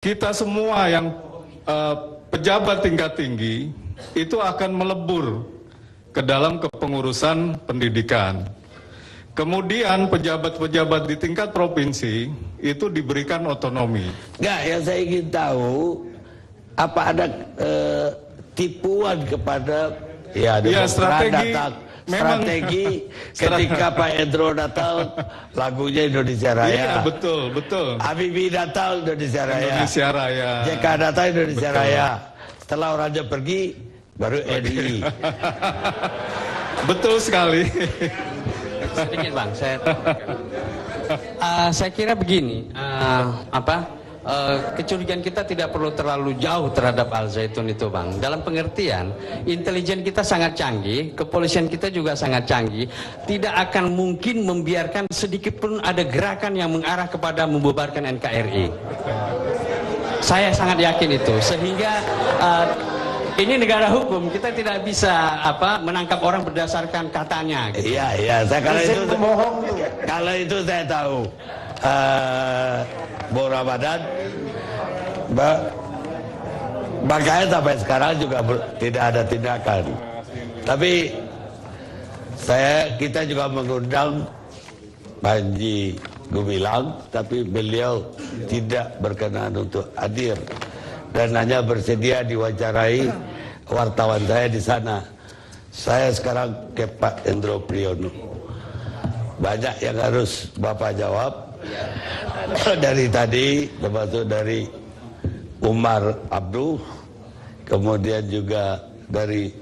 kita semua yang pejabat tingkat tinggi itu akan melebur ke dalam kepengurusan pendidikan. Kemudian pejabat-pejabat di tingkat provinsi itu diberikan otonomi. Enggak, yang saya ingin tahu apa ada tipuan kepada strategi ketika Pak Endro Natal lagunya Indonesia Raya. Iya, betul. Habibie Natal Indonesia Raya. JK Natal Indonesia Raya. Setelah orangnya pergi baru NI. Betul sekali. Sedikit Bang, saya kira begini, kecurigaan kita tidak perlu terlalu jauh terhadap Al Zaitun itu Bang. Dalam pengertian, intelijen kita sangat canggih, kepolisian kita juga sangat canggih, tidak akan mungkin membiarkan sedikit pun ada gerakan yang mengarah kepada membubarkan NKRI. Saya sangat yakin itu, sehingga ini negara hukum, kita tidak bisa menangkap orang berdasarkan katanya. Gitu. Iya, kalau itu saya tahu. Bu Ramadan, makanya sampai sekarang juga tidak ada tindakan. Tapi kita juga mengundang Panji Gumilang, tapi beliau tidak berkenan untuk hadir dan hanya bersedia diwawancarai wartawan saya di sana. Saya sekarang ke Pak Endro Priyono. Banyak yang harus Bapak jawab. Dari tadi, termasuk dari Umar Abduh, kemudian juga dari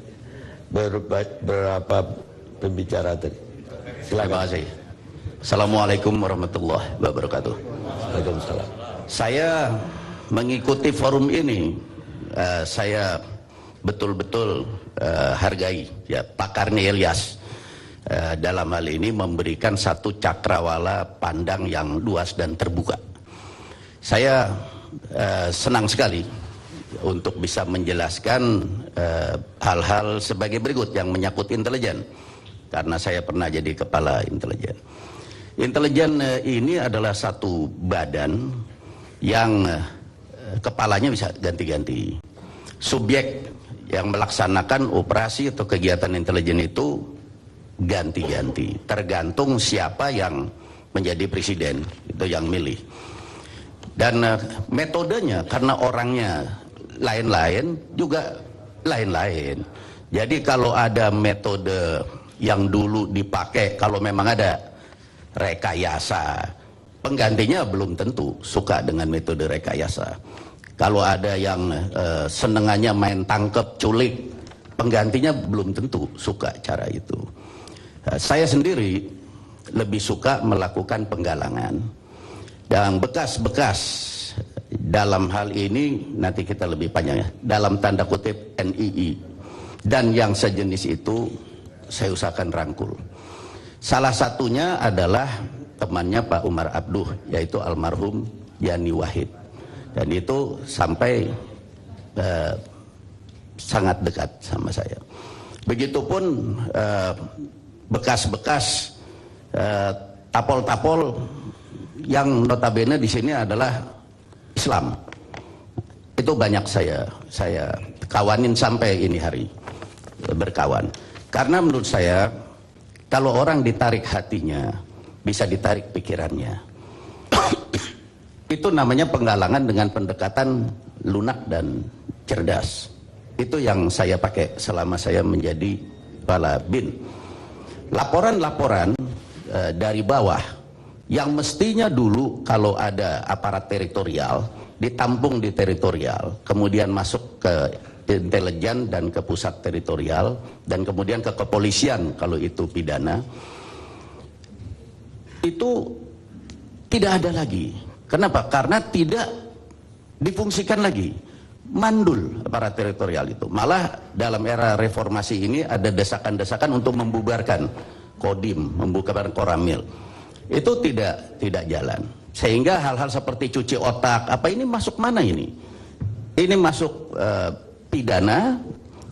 beberapa pembicara tadi. Silakan. Terima kasih. Assalamualaikum warahmatullahi wabarakatuh. Waalaikumsalam. Saya mengikuti forum ini, saya betul-betul hargai ya Pak Karni Ilyas dalam hal ini memberikan satu cakrawala pandang yang luas dan terbuka. Saya senang sekali untuk bisa menjelaskan hal-hal sebagai berikut yang menyangkut intelijen, karena saya pernah jadi kepala intelijen. Intelijen ini adalah satu badan yang kepalanya bisa ganti-ganti. Subjek yang melaksanakan operasi atau kegiatan intelijen itu ganti-ganti, tergantung siapa yang menjadi presiden, itu yang milih. Dan metodenya karena orangnya lain-lain juga lain-lain. Jadi kalau ada metode yang dulu dipakai, kalau memang ada rekayasa, penggantinya belum tentu suka dengan metode rekayasa. Kalau ada yang senengannya main tangkep, culik, penggantinya belum tentu suka cara itu. Saya sendiri lebih suka melakukan penggalangan. Dan bekas-bekas dalam hal ini nanti kita lebih panjang ya, dalam tanda kutip NII dan yang sejenis itu saya usahakan rangkul. Salah satunya adalah temannya Pak Umar Abduh, yaitu almarhum Yani Wahid, dan itu sampai sangat dekat sama saya. Begitupun bekas-bekas tapol-tapol yang notabene di sini adalah Islam. Itu banyak saya kawanin sampai ini hari berkawan. Karena menurut saya kalau orang ditarik hatinya, bisa ditarik pikirannya. Itu namanya penggalangan dengan pendekatan lunak dan cerdas. Itu yang saya pakai selama saya menjadi kepala BIN. Laporan-laporan dari bawah yang mestinya dulu kalau ada aparat teritorial ditampung di teritorial, kemudian masuk ke intelijen dan ke pusat teritorial, dan kemudian ke kepolisian kalau itu pidana, itu tidak ada lagi. Kenapa? Karena tidak difungsikan lagi. Mandul aparat teritorial itu. Malah dalam era reformasi ini ada desakan-desakan untuk membubarkan Kodim, membubarkan Koramil. Itu tidak jalan. Sehingga hal-hal seperti cuci otak, apa ini masuk mana ini? Ini masuk pidana,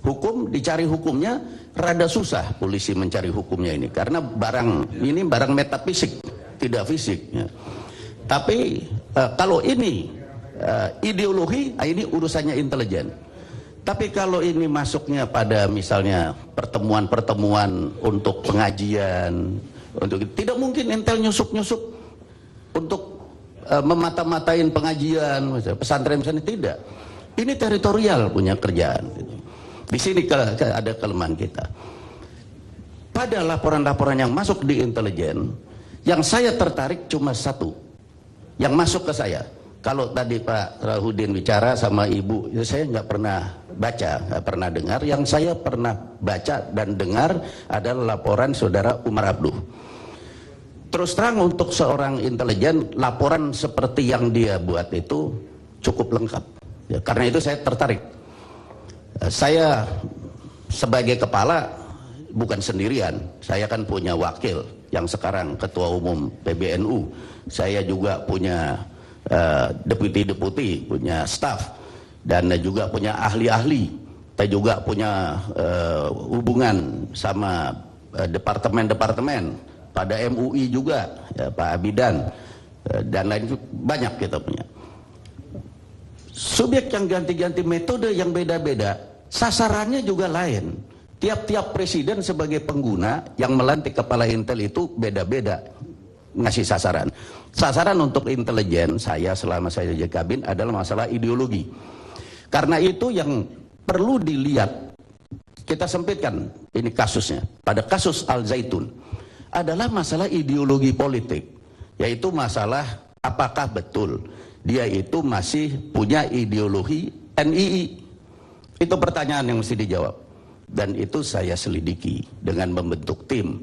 hukum, dicari hukumnya rada susah polisi mencari hukumnya ini, karena barang ini barang metafisik, tidak fisik ya. Tapi kalau ini ideologi, ini urusannya intelijen. Tapi kalau ini masuknya pada misalnya pertemuan-pertemuan untuk pengajian, tidak mungkin Intel nyusup-nyusup untuk memata-matain pengajian, pesantren misalnya, tidak. Ini teritorial punya kerjaan. Di sini ada kelemahan kita. Pada laporan-laporan yang masuk di intelijen, yang saya tertarik cuma satu, yang masuk ke saya. Kalau tadi Pak Rahudin bicara sama Ibu, itu saya nggak pernah baca, nggak pernah dengar. Yang saya pernah baca dan dengar adalah laporan saudara Umar Abduh. Terus terang untuk seorang intelijen, laporan seperti yang dia buat itu cukup lengkap. Ya, karena itu saya tertarik. Saya sebagai kepala bukan sendirian, saya kan punya wakil yang sekarang ketua umum PBNU. Saya juga punya deputi-deputi, punya staf, dan juga punya ahli-ahli. Saya juga punya hubungan sama departemen-departemen, pada MUI juga, ya, Pak Abidan, dan lain banyak kita punya. Subjek yang ganti-ganti, metode yang beda-beda, sasarannya juga lain. Tiap-tiap presiden sebagai pengguna yang melantik kepala Intel itu beda-beda ngasih sasaran. Sasaran untuk intelijen saya selama saya jadi kabin adalah masalah ideologi. Karena itu yang perlu dilihat, kita sempitkan ini kasusnya. Pada kasus Al Zaitun adalah masalah ideologi politik, yaitu masalah apakah betul dia itu masih punya ideologi NII. Itu pertanyaan yang mesti dijawab. Dan itu saya selidiki dengan membentuk tim.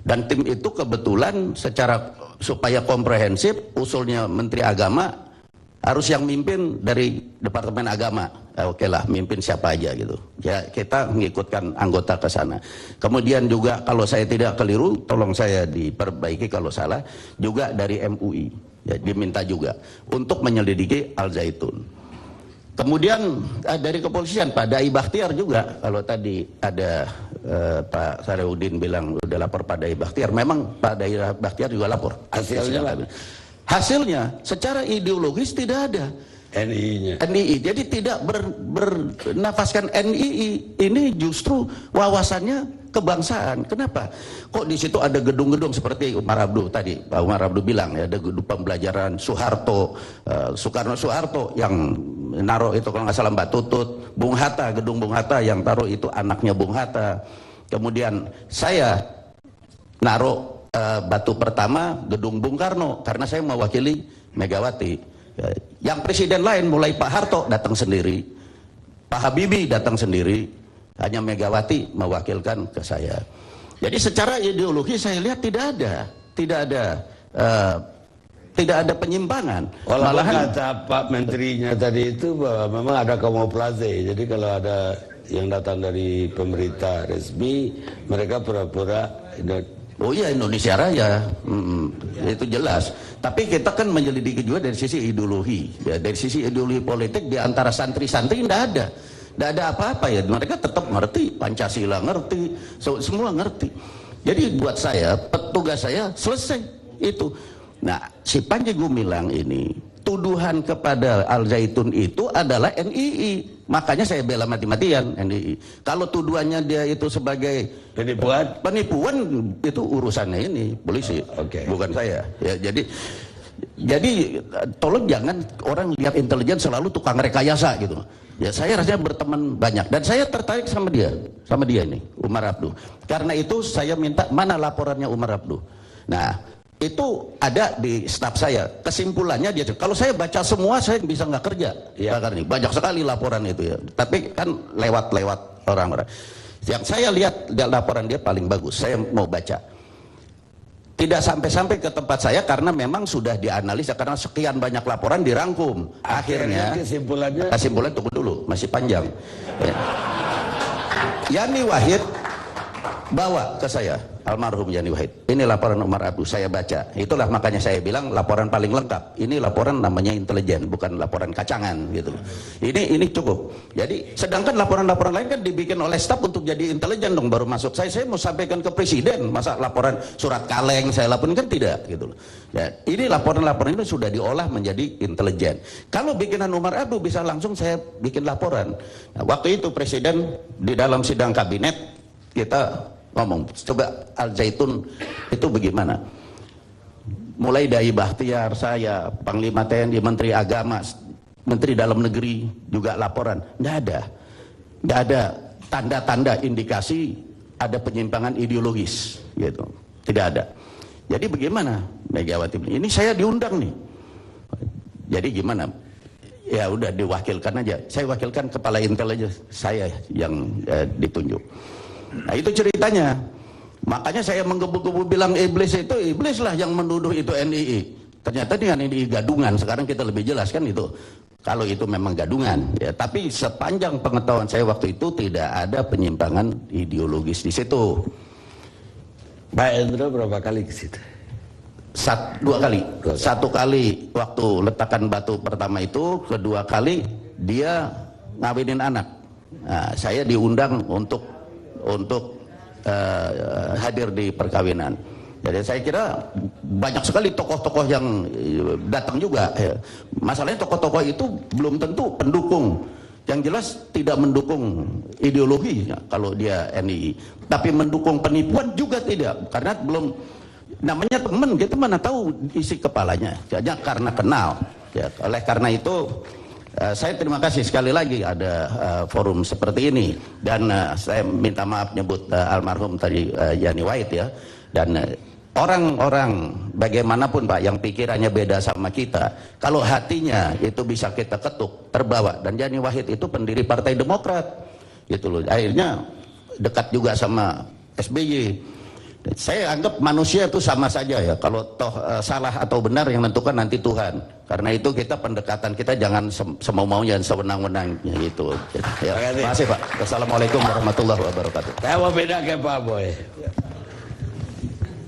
Dan tim itu kebetulan secara supaya komprehensif, usulnya Menteri Agama harus yang mimpin dari Departemen Agama. Oke lah, mimpin siapa aja gitu. Ya, kita mengikutkan anggota ke sana. Kemudian juga kalau saya tidak keliru, tolong saya diperbaiki kalau salah, juga dari MUI. Ya, diminta juga untuk menyelidiki Al Zaitun. Kemudian dari kepolisian Pak Dai Bakhtiar juga, kalau tadi ada Pak Sarehudin bilang udah lapor Pak Dai Bakhtiar, memang Pak Dai Bakhtiar juga lapor. Hasilnya secara ideologis tidak ada NII, jadi tidak bernafaskan NII. Ini justru wawasannya kebangsaan. Kenapa? Kok di situ ada gedung-gedung seperti Umar Abduh tadi, Pak Umar Abduh bilang ya, ada gedung pembelajaran Soeharto, Soekarno Soeharto yang naruh itu kalau nggak salah Mbak Tutut, Bung Hatta, gedung Bung Hatta yang taruh itu anaknya Bung Hatta. Kemudian saya naruh batu pertama gedung Bung Karno karena saya mewakili Megawati. Yang presiden lain mulai Pak Harto datang sendiri, Pak Habibie datang sendiri, hanya Megawati mewakilkan ke saya. Jadi secara ideologi saya lihat tidak ada penyimpangan. Malahan kata Pak Menterinya tadi itu bahwa memang ada kamuflase. Jadi kalau ada yang datang dari pemerintah resmi, mereka pura-pura oh iya, Indonesia Raya, itu jelas. Tapi kita kan menyelidiki juga dari sisi ideologi, ya, dari sisi ideologi politik di antara santri-santri tidak ada apa-apa ya. Mereka tetap ngerti Pancasila, ngerti, semua ngerti. Jadi buat saya, petugas saya selesai itu. Nah, si Panji Gumilang ini tuduhan kepada Al Zaitun itu adalah NII. Makanya saya bela mati-matian NII. Kalau tuduhannya dia itu sebagai penipuan itu urusannya ini polisi, bukan saya. Ya, jadi tolong jangan orang lihat intelijen selalu tukang rekayasa gitu. Ya, saya rasanya berteman banyak dan saya tertarik sama dia ini, Umar Abduh. Karena itu saya minta mana laporannya Umar Abduh. Nah, itu ada di staf saya. Kesimpulannya dia, kalau saya baca semua saya bisa nggak kerja. Ya, karena banyak sekali laporan itu ya. Tapi kan lewat orang-orang. Yang saya lihat laporan dia paling bagus. Saya mau baca. Tidak sampai ke tempat saya karena memang sudah dianalisa karena sekian banyak laporan dirangkum. Akhirnya kesimpulannya tunggu dulu, masih panjang. Ya. Yani Wahid bawa ke saya. almarhum Yani Wahid. Ini laporan Umar Abduh, saya baca. Itulah makanya saya bilang laporan paling lengkap. Ini laporan namanya intelijen, bukan laporan kacangan gitu. Ini cukup. Jadi sedangkan laporan-laporan lain kan dibikin oleh staf untuk jadi intelijen dong baru masuk. Saya mau sampaikan ke presiden, masa laporan surat kaleng saya laporin kan tidak gitu loh. Ya, ini laporan-laporan ini sudah diolah menjadi intelijen. Kalau bikinan Umar Abduh bisa langsung saya bikin laporan. Nah, waktu itu presiden di dalam sidang kabinet kita ngomong, coba Al Zaitun itu bagaimana? Mulai dari Bahtiar, saya, Panglima TNI, Menteri Agama, Menteri Dalam Negeri juga laporan. Nggak ada tanda-tanda indikasi ada penyimpangan ideologis, gitu. Tidak ada. Jadi bagaimana Megawati? Ini saya diundang nih. Jadi gimana? Ya udah diwakilkan aja. Saya wakilkan kepala intel aja, saya yang ditunjuk. Nah itu ceritanya. Makanya saya menggebu-gebu bilang iblis lah yang menuduh itu NII. Ternyata dengan NII gadungan. Sekarang kita lebih jelas kan itu. Kalau itu memang gadungan. Ya, tapi sepanjang pengetahuan saya waktu itu tidak ada penyimpangan ideologis di situ. Pak Hendro berapa kali ke situ? Dua kali. Satu kali waktu letakan batu pertama itu, kedua kali dia ngawinin anak. Nah, saya diundang untuk hadir di perkawinan. Jadi saya kira banyak sekali tokoh-tokoh yang datang juga. Masalahnya tokoh-tokoh itu belum tentu pendukung. Yang jelas tidak mendukung ideologi kalau dia NII. Tapi mendukung penipuan juga tidak. Karena belum, namanya teman, kita mana tahu isi kepalanya. Hanya karena kenal. Ya, oleh karena itu saya terima kasih sekali lagi ada forum seperti ini. Dan saya minta maaf nyebut almarhum tadi Yani Wahid ya. Dan orang-orang bagaimanapun Pak yang pikirannya beda sama kita, kalau hatinya itu bisa kita ketuk, terbawa. Dan Yani Wahid itu pendiri Partai Demokrat gitu loh. Akhirnya dekat juga sama SBY. Saya anggap manusia itu sama saja ya. Kalau toh salah atau benar yang menentukan nanti Tuhan. Karena itu kita pendekatan kita jangan semau-maunya dan sewenang-wenangnya gitu. Ya, terima kasih Pak. Wassalamualaikum warahmatullahi wabarakatuh. Saya mau beda ke Pak Boy.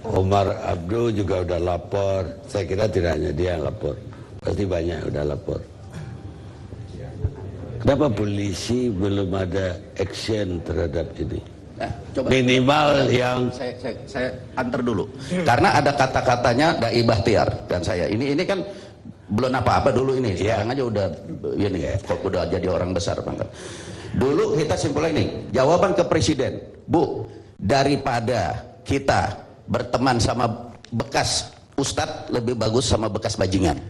Umar Abduh juga udah lapor. Saya kira tidak hanya dia yang lapor. Pasti banyak yang udah lapor. Kenapa polisi belum ada action terhadap ini? Nah, coba. Minimal yang saya antar dulu. Karena ada kata-katanya Dai Bahtiar dan saya. Ini kan belum apa-apa dulu ini. Sekarang aja udah ini kok udah jadi orang besar Bang. Dulu kita simpulkan ini, jawaban ke presiden. Bu, daripada kita berteman sama bekas ustadz lebih bagus sama bekas bajingan.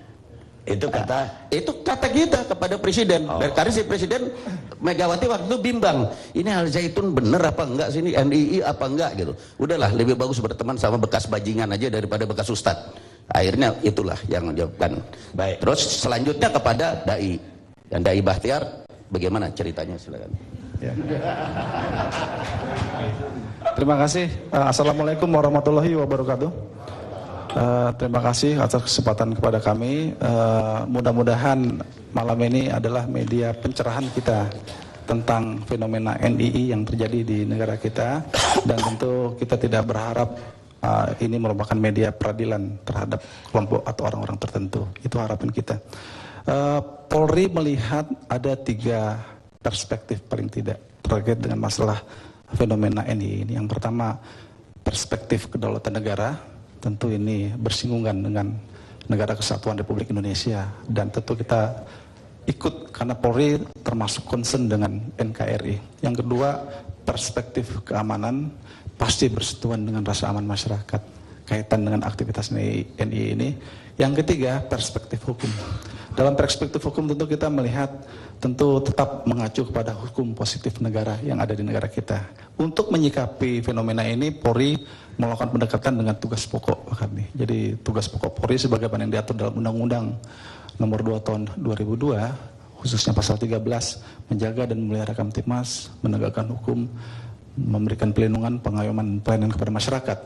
Itu kata kita kepada presiden. Karena si presiden Megawati waktu itu bimbang, ini Al Zaitun bener apa enggak sih, ini NII apa enggak gitu. Udahlah lebih bagus berteman sama bekas bajingan aja daripada bekas ustadz. Akhirnya itulah yang menjawabkan. Baik. Terus selanjutnya kepada Dai. Dan Dai Bahtiar bagaimana ceritanya, silakan. Ya. Terima kasih. Assalamualaikum warahmatullahi wabarakatuh. Terima kasih atas kesempatan kepada kami. Mudah-mudahan malam ini adalah media pencerahan kita tentang fenomena NII yang terjadi di negara kita, dan tentu kita tidak berharap ini merupakan media peradilan terhadap kelompok atau orang-orang tertentu. Itu harapan kita. Polri melihat ada 3 perspektif paling tidak terkait dengan masalah fenomena NII ini. Yang pertama, perspektif kedaulatan negara. Tentu ini bersinggungan dengan Negara Kesatuan Republik Indonesia, dan tentu kita ikut karena Polri termasuk concern dengan NKRI. Yang kedua, perspektif keamanan, pasti bersentuhan dengan rasa aman masyarakat kaitan dengan aktivitas NII ini. Yang ketiga, perspektif hukum. Dalam perspektif hukum tentu kita melihat, tentu tetap mengacu kepada hukum positif negara yang ada di negara kita. Untuk menyikapi fenomena ini, Polri melakukan pendekatan dengan tugas pokok kami. Jadi tugas pokok Polri sebagaimana yang diatur dalam Undang-Undang Nomor 2 Tahun 2002, khususnya pasal 13, menjaga dan memelihara Kamtibmas, menegakkan hukum, memberikan pelindungan, pengayoman, pelayanan kepada masyarakat.